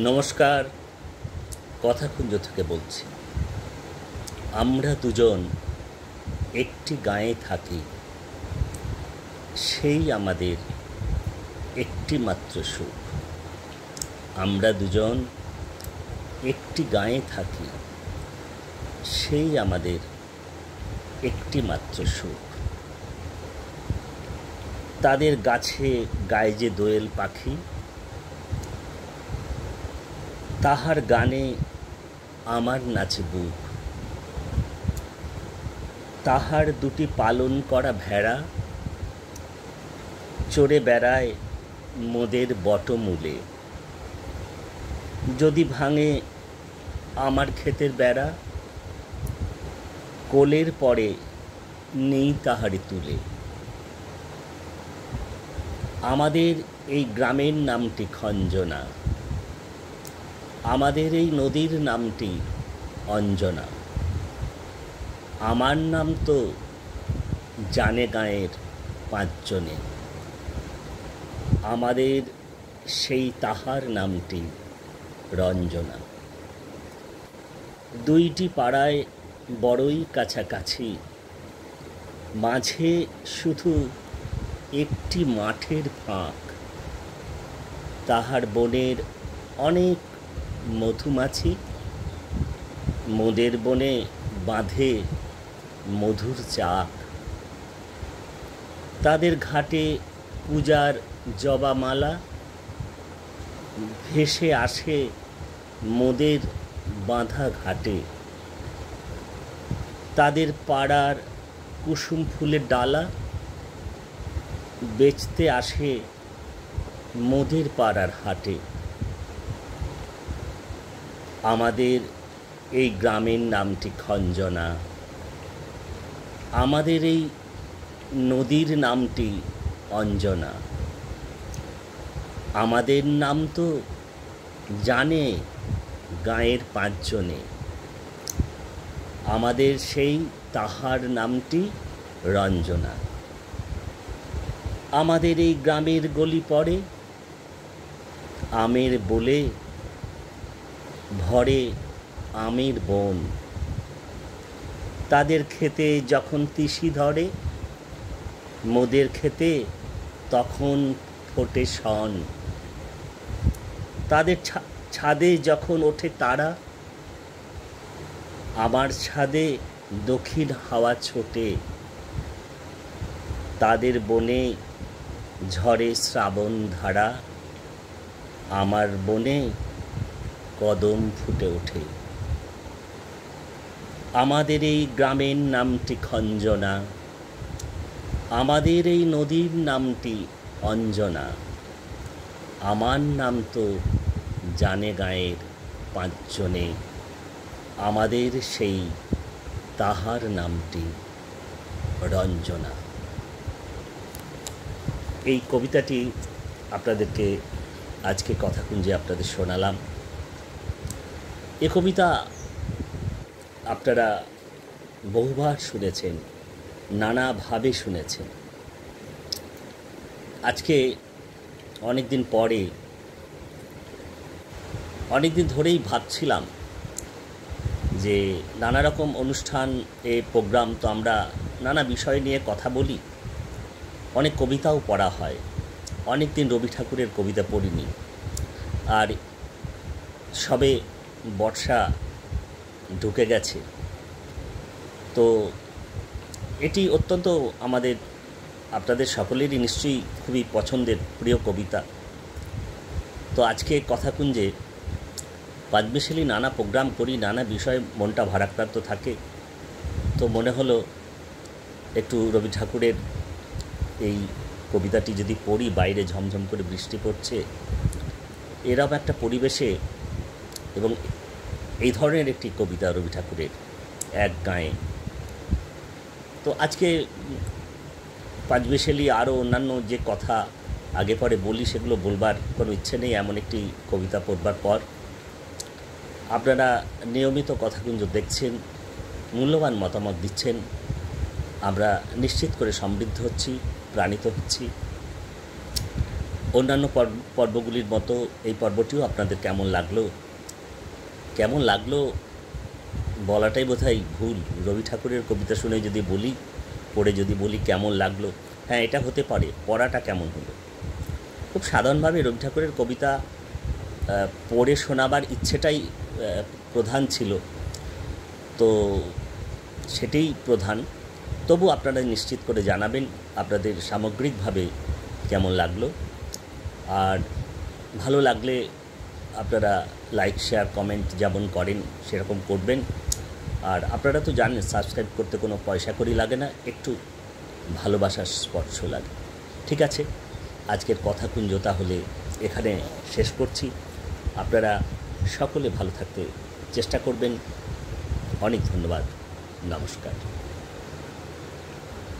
নমস্কার, কথাকুঞ্জ থেকে বলছি। আমরা দুজন একটি গাঁয়ে থাকি, সেই আমাদের একটি মাত্র সুখ। আমরা দুজন একটি গাঁয়ে থাকি, সেই আমাদের একটি মাত্র সুখ। তাদের গাছে গায়ে যে দোয়েল পাখি, তাহার গানে আমার নাচে বুক। তাহার দুটি পালন করা ভেড়া চড়ে বেড়ায় মোদের বটমূলে। যদি ভাঙে আমার ক্ষেতের বেড়া, কোলের পরে নেই তাহারে তুলে। আমাদের এই গ্রামের নামটি খঞ্জনা, আমাদের এই নদীর নামটি অঞ্জনা। আমার নাম তো জানে গাঁয়ের পাঁচজনে, আমাদের সেই তাহার নামটি রঞ্জনা। দুইটি পাড়ায় বড়ই কাছাকাছি, মাঝে শুধু একটি মাঠের ফাঁক। তাহার বনের অনেক মধুমাছি, মোদের বনে বাঁধে মধুর চাক। তাদের ঘাটে পূজার জবামালা ভেসে আসে মোদের বাঁধা ঘাটে। তাদের পাড়ার কুসুম ফুলের ডালা বেচতে আসে মোদের পাড়ার হাটে। আমাদের এই গ্রামের নামটি খঞ্জনা, আমাদের এই নদীর নামটি অঞ্জনা। আমাদের নাম তো জানে গাঁয়ের পাঁচজনে, আমাদের সেই তাহার নামটি রঞ্জনা। আমাদের এই গ্রামের গলি পড়ে আমের বলে, ভরে আমের বন। তাদের খেতে যখন তিসি ধরে, মোদের খেতে তখন ফোটে শন। তাদের ছাদে যখন ওঠে তারা, আমার ছাদে দক্ষিণ হাওয়া ছোটে। তাদের বনে ঝরে শ্রাবণ ধারা, আমার বনে কদম ফুটে ওঠে। আমাদের এই গ্রামের নামটি খঞ্জনা, আমাদের এই নদীর নামটি অঞ্জনা। আমার নাম তো জানে গাঁয়ের পাঁচজনে, আমাদের সেই তাহার নামটি রঞ্জনা। এই কবিতাটি আপনাদেরকে আজকে কথাকুঞ্জে আপনাদের শোনালাম। এ কবিতা আপনারা বহুবার শুনেছেন, নানাভাবে শুনেছেন। আজকে অনেক দিন পরে, অনেক দিন ধরেই ভাবছিলাম যে নানা রকম অনুষ্ঠান, প্রোগ্রাম তো আমরা নানা বিষয় নিয়ে কথা বলি, অনেক কবিতাও পড়া হয়। অনেক দিন রবি ঠাকুরের কবিতা পড়িনি, আর সবে বর্ষা ঢুকে গেছে। তো এটি অত্যন্ত আমাদের আপনাদের সকলেরই নিশ্চয়ই খুবই পছন্দের প্রিয় কবিতা। তো আজকে কথাকুঞ্জে পাঁচমিশালি নানা প্রোগ্রাম করি, নানা বিষয়ে মনটা ভারাক্রান্ত থাকে। তো মনে হলো একটু রবি ঠাকুরের এই কবিতাটি যদি পড়ি, বাইরে ঝমঝম করে বৃষ্টি পড়ছে, এরকম একটা পরিবেশে, এবং এই ধরনের একটি কবিতা রবি ঠাকুরের এক গাঁয়ে। তো আজকে পাঁচমিশালি আরও অন্যান্য যে কথা আগে পরে বলি, সেগুলো বলবার কোনো ইচ্ছে নেই। এমন একটি কবিতা পড়বার পর আপনারা নিয়মিত কথাকুঞ্জ দেখছেন, মূল্যবান মতামত দিচ্ছেন, আমরা নিশ্চিত করে সমৃদ্ধ হচ্ছি, প্রাণিত হচ্ছি। অন্যান্য পর্বগুলির মতো এই পর্বটিও আপনাদের কেমন লাগলো বলাটাই বোধহয় ভুল। রবি ঠাকুরের কবিতা শুনে যদি বলি, পড়ে যদি বলি কেমন লাগলো, হ্যাঁ এটা হতে পারে, পড়াটা কেমন হলো। খুব সাধারণভাবে রবি ঠাকুরের কবিতা পড়ে শোনাবার ইচ্ছেটাই প্রধান ছিল, তো সেটাই প্রধান। তবু আপনারা নিশ্চিত করে জানাবেন আপনাদের সামগ্রিকভাবে কেমন লাগলো, আর ভালো লাগলে আপনারা লাইক শেয়ার কমেন্ট যেমন করেন সেরকম করবেন। আর আপনারা তো জানেন সাবস্ক্রাইব করতে কোনো পয়সা কড়ি লাগে না, একটু ভালোবাসার স্পর্শ লাগে। ঠিক আছে, আজকের কথাকুঞ্জ তাহলে এখানে শেষ করছি। আপনারা সকলে ভালো থাকতে চেষ্টা করবেন। অনেক ধন্যবাদ, নমস্কার।